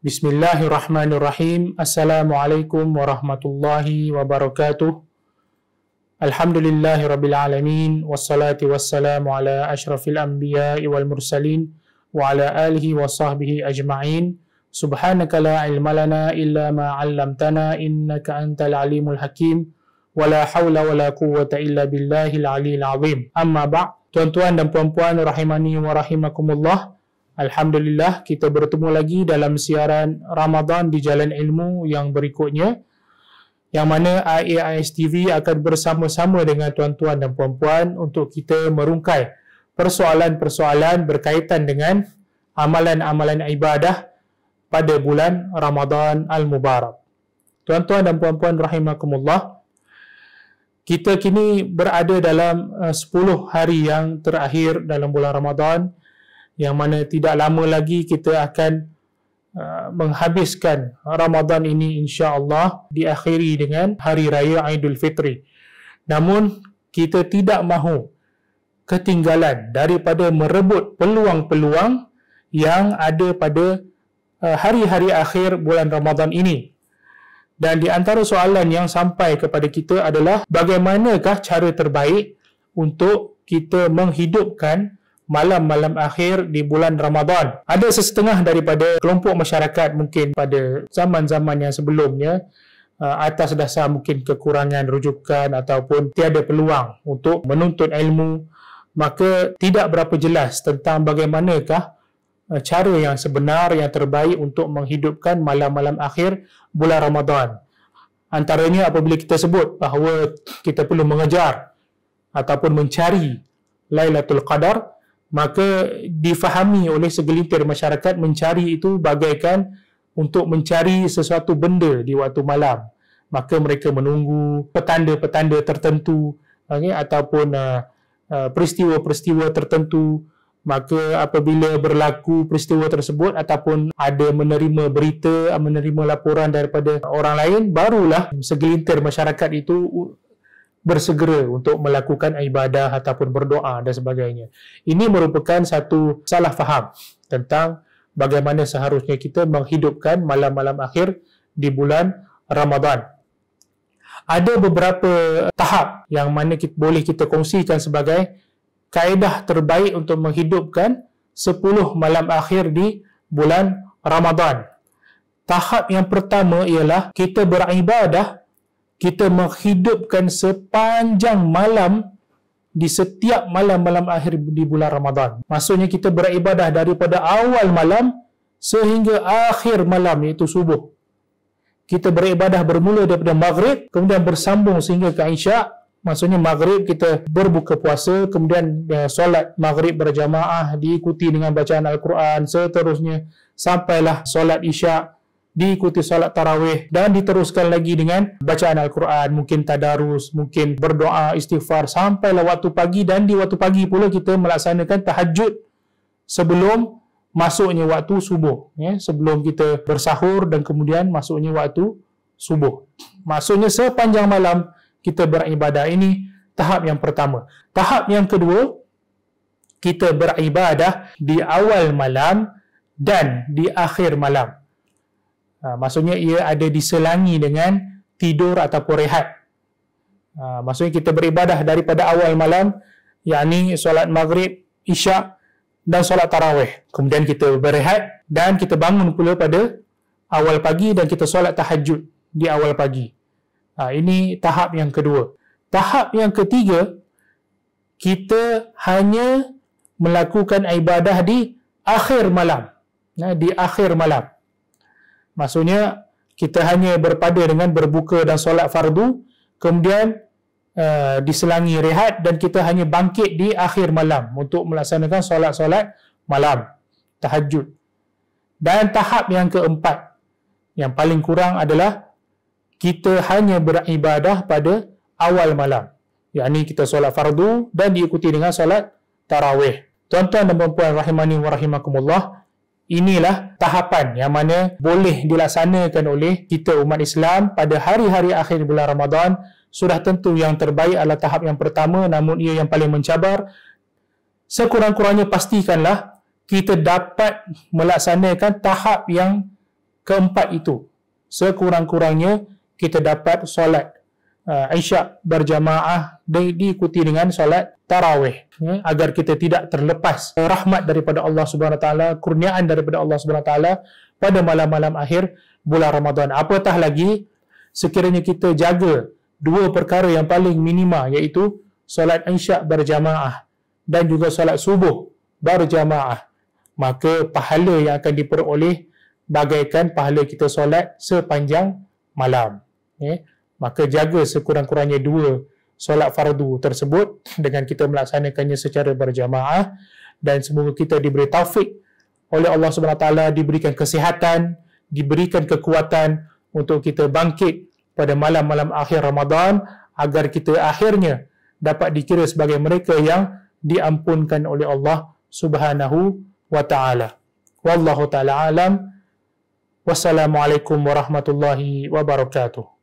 Bismillahirrahmanirrahim. Assalamualaikum warahmatullahi wabarakatuh. Alhamdulillahirrabbilalamin. Wassalatu wassalamu ala ashrafil anbiya'i wal mursalin wa ala alihi wa sahbihi ajma'in. Subhanaka la ilma lana illa ma 'allamtana innaka antal alimul hakim. Wa la hawla wa la quwwata illa billahil aliyil azim. Amma ba'. Tuan-tuan dan puan-puan rahimani wa rahimakumullah. Alhamdulillah, kita bertemu lagi dalam siaran Ramadan di Jalan Ilmu yang berikutnya, yang mana AIS TV akan bersama-sama dengan tuan-tuan dan puan-puan untuk kita merungkai persoalan-persoalan berkaitan dengan amalan-amalan ibadah pada bulan Ramadan Al-Mubarak. Tuan-tuan dan puan-puan rahimakumullah, kita kini berada dalam 10 hari yang terakhir dalam bulan Ramadan, yang mana tidak lama lagi kita akan menghabiskan Ramadan ini insya-Allah, diakhiri dengan Hari Raya Aidul Fitri. Namun kita tidak mahu ketinggalan daripada merebut peluang-peluang yang ada pada hari-hari akhir bulan Ramadan ini. Dan di antara soalan yang sampai kepada kita adalah bagaimanakah cara terbaik untuk kita menghidupkan malam-malam akhir di bulan Ramadan. Ada sesetengah daripada kelompok masyarakat mungkin pada zaman-zaman yang sebelumnya, atas dasar mungkin kekurangan rujukan ataupun tiada peluang untuk menuntut ilmu, maka tidak berapa jelas tentang bagaimanakah cara yang sebenar, yang terbaik untuk menghidupkan malam-malam akhir bulan Ramadan. Antaranya apabila kita sebut bahawa kita perlu mengejar ataupun mencari Lailatul Qadar, maka difahami oleh segelintir masyarakat mencari itu bagaikan untuk mencari sesuatu benda di waktu malam. Maka mereka menunggu petanda-petanda tertentu, ataupun peristiwa-peristiwa tertentu. Maka apabila berlaku peristiwa tersebut ataupun ada menerima berita, menerima laporan daripada orang lain, barulah segelintir masyarakat itu bersegera untuk melakukan ibadah ataupun berdoa dan sebagainya. Ini merupakan satu salah faham tentang bagaimana seharusnya kita menghidupkan malam-malam akhir di bulan Ramadan. Ada beberapa tahap yang mana boleh kita kongsikan sebagai kaedah terbaik untuk menghidupkan 10 malam akhir di bulan Ramadan. Tahap yang pertama ialah kita beribadah, kita menghidupkan sepanjang malam di setiap malam-malam akhir di bulan Ramadan. Maksudnya kita beribadah daripada awal malam sehingga akhir malam, iaitu subuh. Kita beribadah bermula daripada maghrib, kemudian bersambung sehingga ke Isyak. Maksudnya maghrib kita berbuka puasa, kemudian solat maghrib berjamaah diikuti dengan bacaan Al-Quran, seterusnya sampailah solat Isyak, diikuti solat tarawih, dan diteruskan lagi dengan bacaan Al-Quran, mungkin tadarus, mungkin berdoa, istighfar, sampailah waktu pagi. Dan di waktu pagi pula kita melaksanakan tahajud sebelum masuknya waktu subuh, sebelum kita bersahur dan kemudian masuknya waktu subuh. Maksudnya sepanjang malam kita beribadah. Ini tahap yang pertama. Tahap yang kedua, kita beribadah di awal malam dan di akhir malam. Maksudnya ia ada diselangi dengan tidur ataupun rehat. Maksudnya kita beribadah daripada awal malam, yakni solat maghrib, isyak dan solat tarawih. Kemudian kita berehat dan kita bangun pula pada awal pagi dan kita solat tahajud di awal pagi. Ini tahap yang kedua. Tahap yang ketiga, kita hanya melakukan ibadah di akhir malam. Di akhir malam. Maksudnya kita hanya berpada dengan berbuka dan solat fardu, kemudian diselangi rehat dan kita hanya bangkit di akhir malam untuk melaksanakan solat-solat malam, tahajud. Dan tahap yang keempat, yang paling kurang adalah kita hanya beribadah pada awal malam. Yakni kita solat fardu dan diikuti dengan solat tarawih. Tuan-tuan dan puan-puan rahimani wa rahimakumullah, inilah tahapan yang mana boleh dilaksanakan oleh kita umat Islam pada hari-hari akhir bulan Ramadan. Sudah tentu yang terbaik adalah tahap yang pertama, namun ia yang paling mencabar. Sekurang-kurangnya pastikanlah kita dapat melaksanakan tahap yang keempat itu, sekurang-kurangnya kita dapat solat Isyak berjamaah diikuti dengan solat tarawih, agar kita tidak terlepas rahmat daripada Allah Subhanahu Wa Taala, kurniaan daripada Allah Subhanahu Wa Taala pada malam-malam akhir bulan Ramadan. Apatah lagi sekiranya kita jaga dua perkara yang paling minima, iaitu solat Isyak berjamaah dan juga solat subuh berjamaah, maka pahala yang akan diperoleh bagaikan pahala kita solat sepanjang malam. Maka jaga sekurang-kurangnya dua solat fardu tersebut dengan kita melaksanakannya secara berjamaah, dan semoga kita diberi taufik oleh Allah Subhanahu Wa Taala, diberikan kesihatan, diberikan kekuatan untuk kita bangkit pada malam-malam akhir Ramadan, agar kita akhirnya dapat dikira sebagai mereka yang diampunkan oleh Allah Subhanahu Wa Taala. Wallahu taala alam. Wassalamualaikum warahmatullahi wabarakatuh.